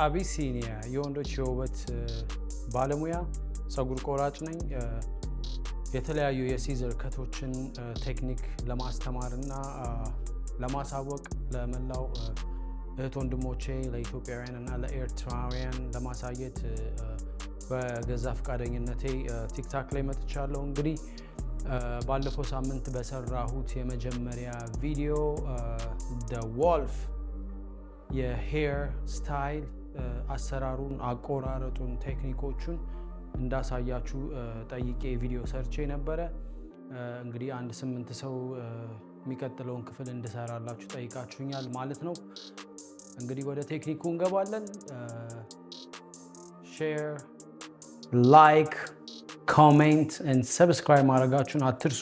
አቢሲኒያ የወንዶች የውበት ባለሙያ ፀጉር ቆራጭ ነኝ። የተለያዩ የሲዘር ከቶችን ቴክኒክ ለማስተማር እና ለማሳወቅ ለመላው እህት ወንድሞቼ ለኢትዮጵያውያን እና ለኤርትራውያን ለማሳየት በገዛ ፈቃደኝነቴ ቲክታክ ላይ መጥቻለሁ። እንግዲህ ባለፈው ሳምንት በሰራሁት የመጀመሪያ ቪዲዮ the wolf የሄር ስታይል አሰራሩን አቆራረጡን ቴክኒኮቹን እንዳሳያችሁ ጠይቄ ቪዲዮ ሰርቼ ነበረ። እንግዲህ አንድ 8 ሰው የሚቀጥለውን ክፍል እንድሰራላችሁ ጠይቃችሁኛል ማለት ነው። እንግዲህ ወደ ቴክኒኩ እንገባለን። ሼር፣ ላይክ፣ ኮሜንት እና ሰብስክራይብ ማድረጋችሁን አትርሱ።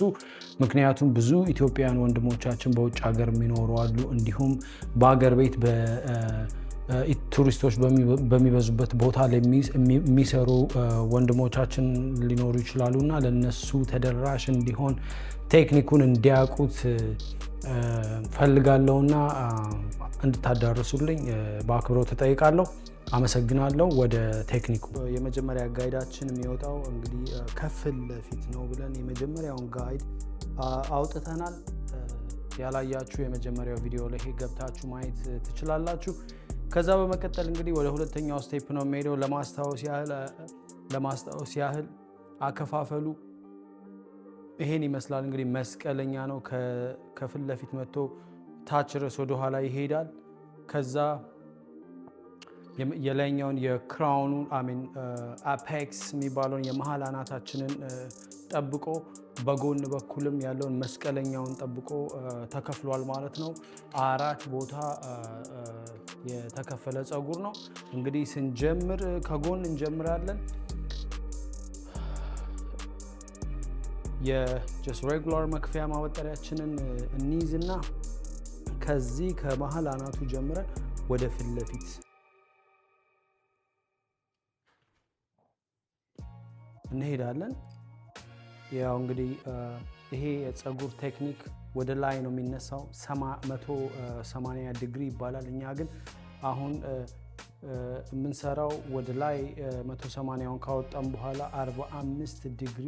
ምክንያቱም ብዙ ኢትዮጵያውያን ወንድሞቻችን በውጭ ሀገር የሚኖሩ አሉ፣ እንዲሁም በሀገር ቤት ቱሪስቶች በሚበዙበት ቦታ ላይ የሚሰሩ ወንድሞቻችን ሊኖሩ ይችላሉ እና ለነሱ ተደራሽ እንዲሆን ቴክኒኩን እንዲያውቁት ፈልጋለሁና እንድታዳርሱልኝ በአክብሮት ተጠይቃለሁ። አመሰግናለሁ። ወደ ቴክኒኩ የመጀመሪያ ጋይዳችን የሚወጣው እንግዲህ ከፊት ለፊት ነው ብለን የመጀመሪያውን ጋይድ አውጥተናል። ያላያችሁ የመጀመሪያው ቪዲዮ ላይ ገብታችሁ ማየት ትችላላችሁ። ከዛ በመቀጠል እንግዲህ ወደ ሁለተኛው ስቴፕ ነው የሚሄደው። ለማስታወስ ያህል አከፋፈሉ ይሄን ይመስላል። እንግዲህ መስቀለኛ ነው። ከፊት ለፊት መጥቶ ታች ድረስ ወደ ኋላ ይሄዳል። ከዛ የላይኛውን የክራውኑን አፔክስ የሚባለውን የመሀል አናታችንን ጠብቆ በጎን በኩልም ያለውን መስቀለኛውን ጠብቆ ተከፍሏል ማለት ነው። 4 ቦታ የተከፈለ ፀጉር ነው። እንግዲህ ስንጀምር ከጎን እንጀምራለን። የጀስት ሬጉላር መክፈያ ማበጠሪያችንን እንይዝና ከዚህ ከመሀል አናቱ ጀምረን ወደ ፊት ለፊት እንሄዳለን። ያው እንግዲህ ይሄ የፀጉር ቴክኒክ ወደ ላይ ነው የሚነሳው። 180 ዲግሪ ይባላል። እኛ ግን አሁን የምንሰራው ወደ ላይ 180ውን ካወጣን በኋላ 45 ዲግሪ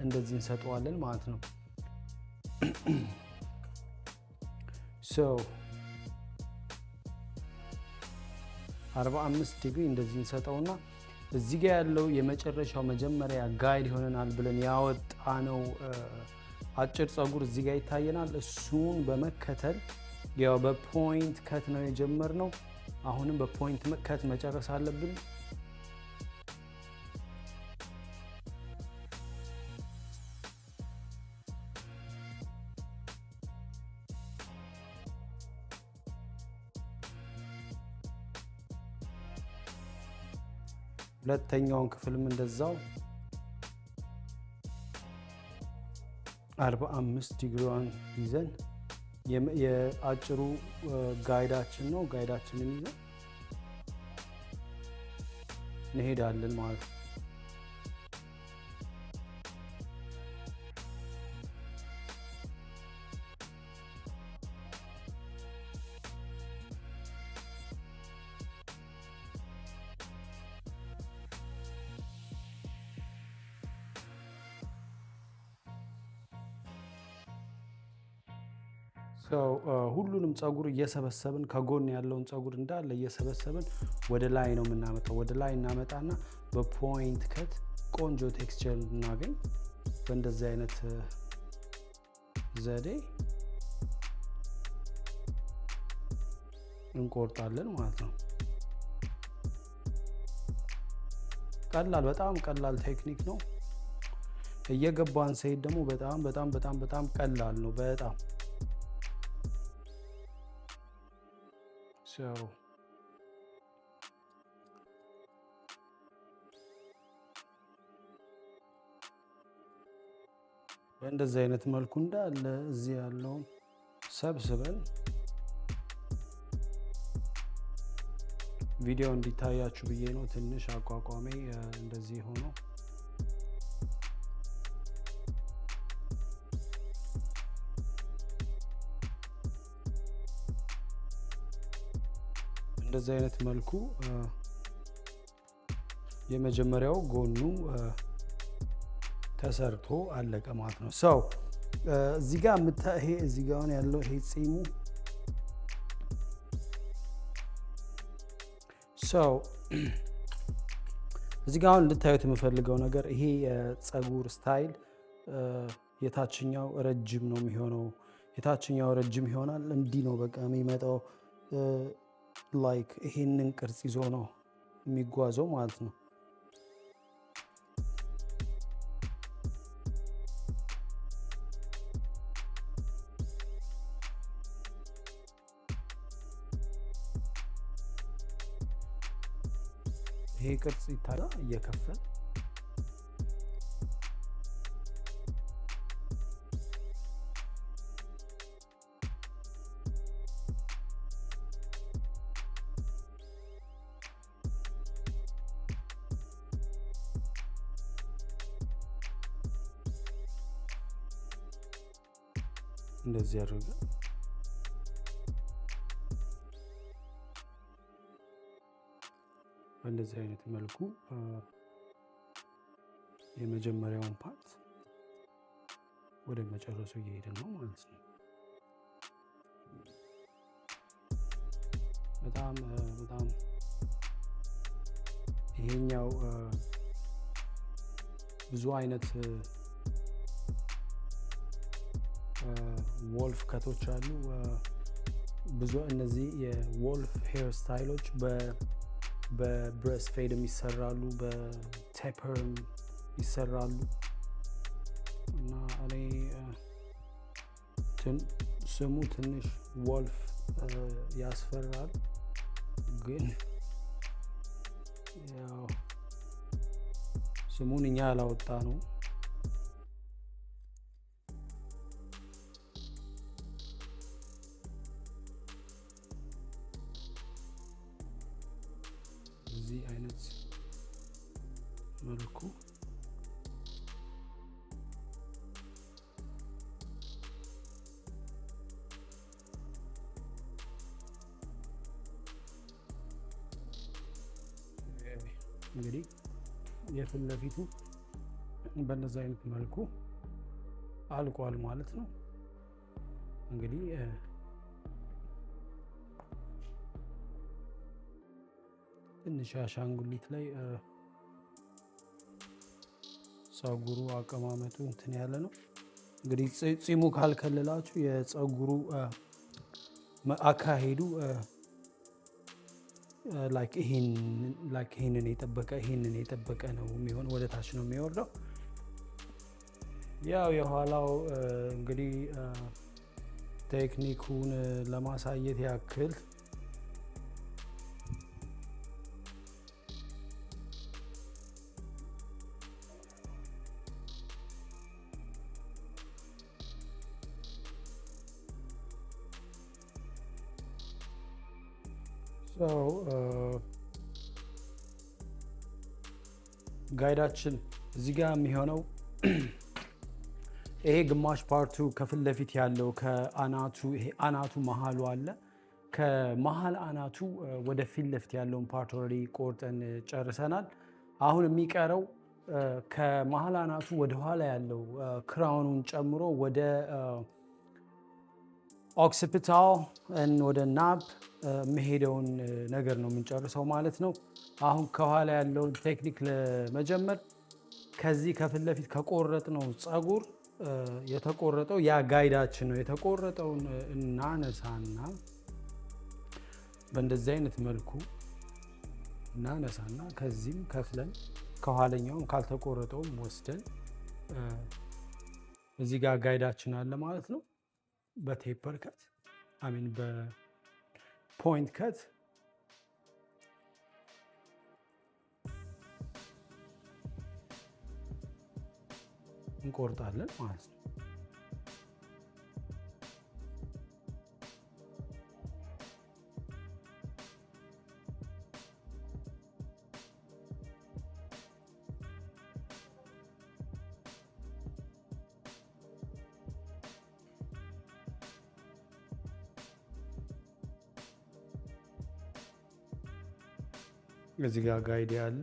እንደዚህ እንሰጠዋለን ማለት ነው። 45 ዲግሪ እንደዚህ እንሰጠውና እዚህ ጋር ያለው የመጨረሻው መጀመሪያ ጋይድ ይሆነናል ብለን ያወጣነው አጭር ፀጉር እዚህ ጋር ይታየናል። እሱን በመከተል ያው በፖይንት ከት ነው የጀመርነው። አሁንም በፖይንት ከት መጨረስ አለብን። ሁለተኛውን ክፍልም እንደዛው 45 ዲግሪዋን ይዘን የአጭሩ ጋይዳችን ነው። ጋይዳችንን ይዘን እንሄዳለን ማለት ነው። ሁሉንም ፀጉር እየሰበሰብን ከጎን ያለውን ፀጉር እንዳለ እየሰበሰብን ወደ ላይ ነው የምናመጣው። ወደ ላይ እናመጣና በፖይንት ከት ቆንጆ ቴክስቸር እንድናገኝ በእንደዚህ አይነት ዘዴ እንቆርጣለን ማለት ነው። ቀላል፣ በጣም ቀላል ቴክኒክ ነው። እየገባን ሲሄድ ደግሞ በጣም በጣም በጣም በጣም ቀላል ነው። በጣም በእንደዚህ አይነት መልኩ እንዳለ እዚህ ያለውን ሰብስበን ቪዲዮ እንዲታያችሁ ብዬ ነው። ትንሽ አቋቋሜ እንደዚህ ሆኖ በእንደዚህ አይነት መልኩ የመጀመሪያው ጎኑ ተሰርቶ አለቀ ማለት ነው። ሰው እዚህ ጋር እዚህ ጋር ያለው ይሄ ጺሙ ሰው እዚህ ጋር እንድታዩት የምፈልገው ነገር ይሄ የፀጉር ስታይል የታችኛው ረጅም ነው የሚሆነው። የታችኛው ረጅም ይሆናል። እንዲህ ነው በቃ የሚመጣው። ላይክ ይሄንን ቅርጽ ይዞ ነው የሚጓዘው ማለት ነው። ይሄ ቅርጽ ይታያል እየከፈል እንደዚህ አድርገን በእንደዚህ አይነት መልኩ የመጀመሪያውን ፓርት ወደ መጨረሱ እየሄድን ነው ማለት ነው። በጣም ይሄኛው ብዙ አይነት ወልፍ ከቶች አሉ። ብዙ እነዚህ የወልፍ ሄር ስታይሎች በብሬስ ፌድም ይሰራሉ፣ በቴፐርም ይሰራሉ እና እኔ ስሙ ትንሽ ወልፍ ያስፈራል፣ ግን ያው ስሙን እኛ ያላወጣ ነው። እዚህ አይነት መልኩ እንግዲህ የፊት ለፊቱ በእነዚህ አይነት መልኩ አልቋል ማለት ነው። እንግዲህ ትንሽ አሻንጉሊት ላይ ፀጉሩ አቀማመጡ እንትን ያለ ነው። እንግዲህ ጺሙ ካልከለላችሁ የፀጉሩ አካሄዱ ላይክ ይሄንን የጠበቀ ነው የሚሆን፣ ወደ ታች ነው የሚወርደው። ያው የኋላው እንግዲህ ቴክኒኩን ለማሳየት ያክል ጋይዳችን እዚህ ጋር የሚሆነው ይሄ ግማሽ ፓርቱ ከፊት ለፊት ያለው ከአናቱ ይሄ አናቱ መሀሉ አለ። ከመሀል አናቱ ወደ ፊት ለፊት ያለውን ፓርት ኦልሬዲ ቆርጠን ጨርሰናል። አሁን የሚቀረው ከመሀል አናቱ ወደ ኋላ ያለው ክራውኑን ጨምሮ ወደ ኦክሲፒታል ወደ ናብ መሄደውን ነገር ነው የምንጨርሰው ማለት ነው። አሁን ከኋላ ያለውን ቴክኒክ ለመጀመር ከዚህ ከፊት ለፊት ከቆረጥነው ፀጉር የተቆረጠው ያ ጋይዳችን ነው። የተቆረጠውን እናነሳና በእንደዚህ አይነት መልኩ እናነሳና ከዚህም ከፍለን ከኋለኛውም ካልተቆረጠውም ወስደን እዚህ ጋር ጋይዳችን አለ ማለት ነው። በቴፐር ከት በፖይንት ከት እንቆርጣለን ማለት ነው። እዚህ ጋር ጋይድ ያለ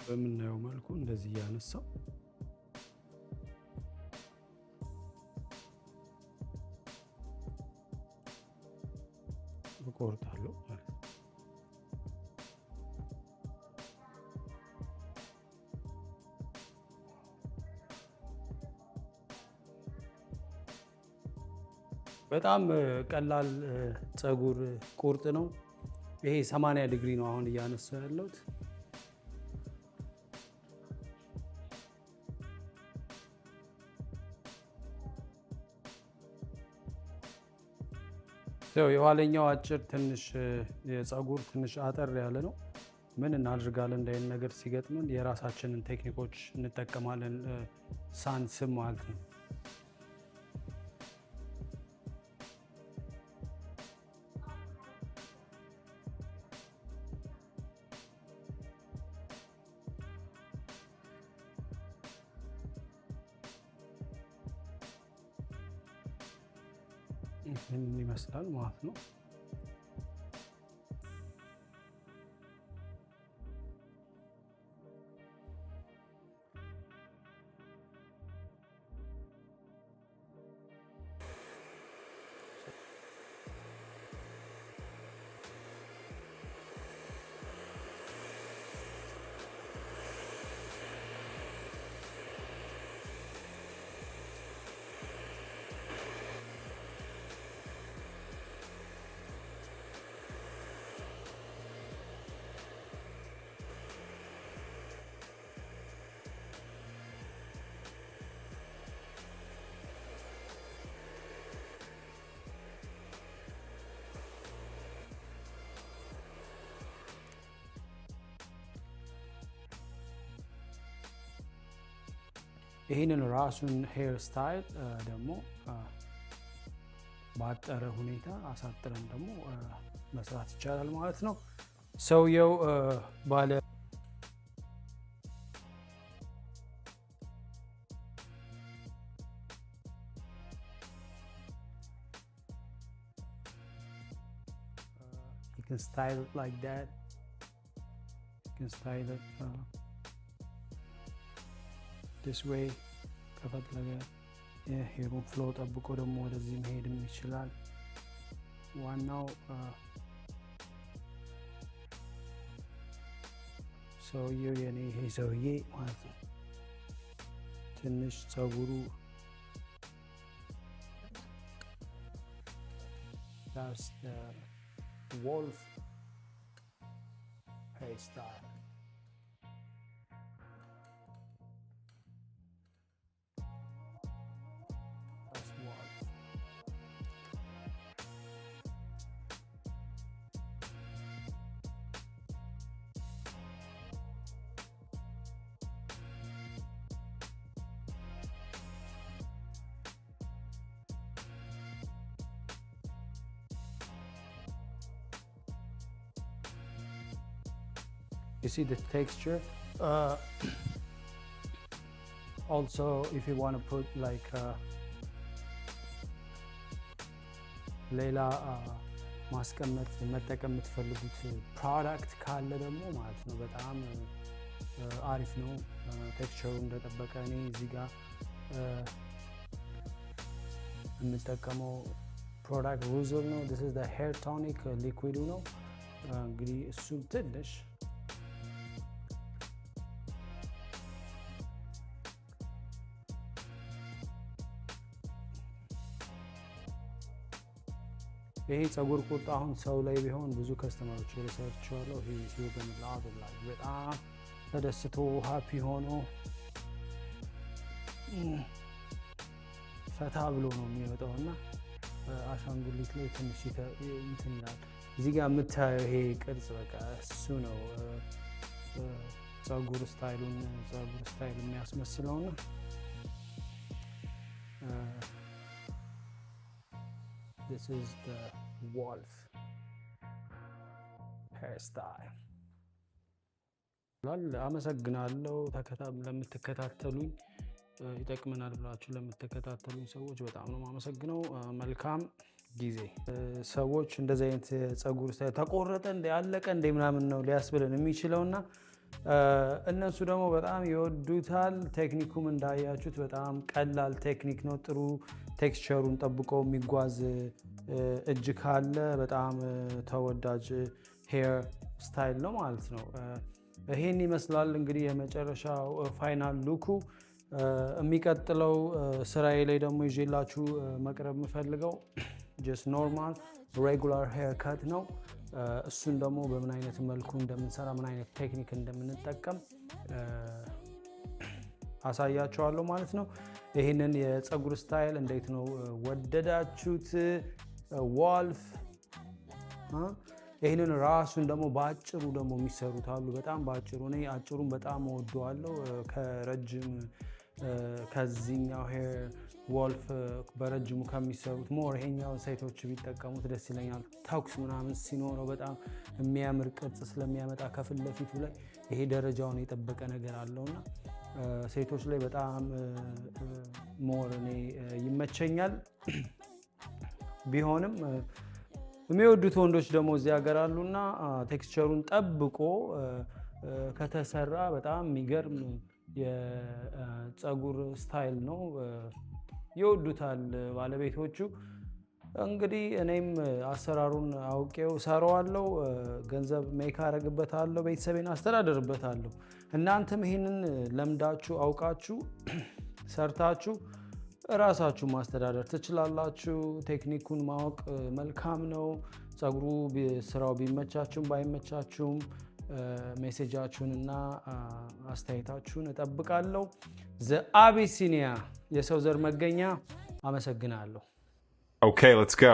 በምናየው መልኩ እንደዚህ እያነሳው እቆርጣለሁ ማለት ነው። በጣም ቀላል ፀጉር ቁርጥ ነው። ይሄ 80 ዲግሪ ነው አሁን እያነሳው ያለሁት። የኋለኛው አጭር ትንሽ የፀጉር ትንሽ አጠር ያለ ነው። ምን እናድርጋለን እንዳይን ነገር ሲገጥመን የራሳችንን ቴክኒኮች እንጠቀማለን ሳንስም ማለት ነው። ይህንን ይመስላል ማለት ነው። ይህንን ራሱን ሄር ስታይል ደግሞ ባጠረ ሁኔታ አሳጥረን ደግሞ መስራት ይቻላል ማለት ነው። ሰውየው ባለ you can style it like that. You can style it this way ከፈለገ የሄሩን ፍሎ ጠብቆ ደግሞ ወደዚህ መሄድም ይችላል። ዋናው ሰውየው የኔ ይሄ ሰውዬ ማለት ነው ትንሽ ፀጉሩ that's the wolf hairstyle. You see the texture. Also, if you want to put like ሌላ ማስቀመጥ መጠቀም የምትፈልጉት ፕሮዳክት ካለ ደግሞ ማለት ነው በጣም አሪፍ ነው። ቴክስቸሩ እንደጠበቀ እኔ እዚህ ጋር የምጠቀመው ፕሮዳክት ሩዘር ነው። this is the hair tonic ሊኩዊዱ ነው። እንግዲህ እሱም ትንሽ ይሄ ፀጉር ቁርጥ አሁን ሰው ላይ ቢሆን ብዙ ከስተመሮች ሪሰርችዋለሁ። ይሄ ሲወገን ላይ በጣም ተደስቶ ሃፒ ሆኖ ፈታ ብሎ ነው የሚወጣው እና አሻንጉሊት ላይ ትንሽ እንትን ይላል። እዚህ ጋር የምታየው ይሄ ቅርጽ በቃ እሱ ነው ፀጉር ስታይል የሚያስመስለውና this is the wolf hairstyle. አመሰግናለሁ ለምትከታተሉኝ ይጠቅመናል ብላችሁ ለምትከታተሉኝ ሰዎች በጣም ነው የማመሰግነው። መልካም ጊዜ። ሰዎች እንደዚህ አይነት ፀጉር ስታይል ተቆረጠ እንደ ያለቀ እንደ ምናምን ነው ሊያስብልን የሚችለውና እነሱ ደግሞ በጣም ይወዱታል። ቴክኒኩም እንዳያችሁት በጣም ቀላል ቴክኒክ ነው። ጥሩ ቴክስቸሩን ጠብቆ የሚጓዝ እጅ ካለ በጣም ተወዳጅ ሄር ስታይል ነው ማለት ነው። ይሄን ይመስላል እንግዲህ የመጨረሻው ፋይናል ሉኩ። የሚቀጥለው ስራዬ ላይ ደግሞ ይዤላችሁ መቅረብ የምፈልገው just normal regular haircut ነው። እሱን ደግሞ በምን አይነት መልኩ እንደምንሰራ ምን አይነት ቴክኒክ እንደምንጠቀም አሳያችኋለሁ ማለት ነው። ይሄንን የፀጉር ስታይል እንዴት ነው ወደዳችሁት? wolf ይሄንን ራሱን ደግሞ ባጭሩ ደግሞ የሚሰሩት አሉ። በጣም ባጭሩ እኔ አጭሩን በጣም ወደዋለሁ። ከረጅም ከዚህኛው ሄር wolf በረጅሙ ከሚሰሩት ሞር ይሄኛው ሴቶች ቢጠቀሙት ደስ ይለኛል። ተኩስ ምናምን ሲኖረው በጣም የሚያምር ቅርጽ ስለሚያመጣ ከፊት ለፊቱ ላይ ይሄ ደረጃውን የጠበቀ ነገር አለውና ሴቶች ላይ በጣም ሞር እኔ ይመቸኛል። ቢሆንም የሚወዱት ወንዶች ደግሞ እዚህ ሀገር አሉና ቴክስቸሩን ጠብቆ ከተሰራ በጣም የሚገርም የፀጉር ስታይል ነው። ይወዱታል ባለቤቶቹ። እንግዲህ እኔም አሰራሩን አውቄው ሰራዋለሁ፣ ገንዘብ ሜክ አደርግበታለሁ፣ ቤተሰቤን አስተዳደርበታለሁ። እናንተም ይሄንን ለምዳችሁ አውቃችሁ ሰርታችሁ ራሳችሁ ማስተዳደር ትችላላችሁ። ቴክኒኩን ማወቅ መልካም ነው። ፀጉሩ ስራው ቢመቻችሁም ባይመቻችሁም ሜሴጃችሁንና አስተያየታችሁን እጠብቃለሁ። ዘ አቢሲኒያ የሰው ዘር መገኛ። አመሰግናለሁ። Okay, let's go.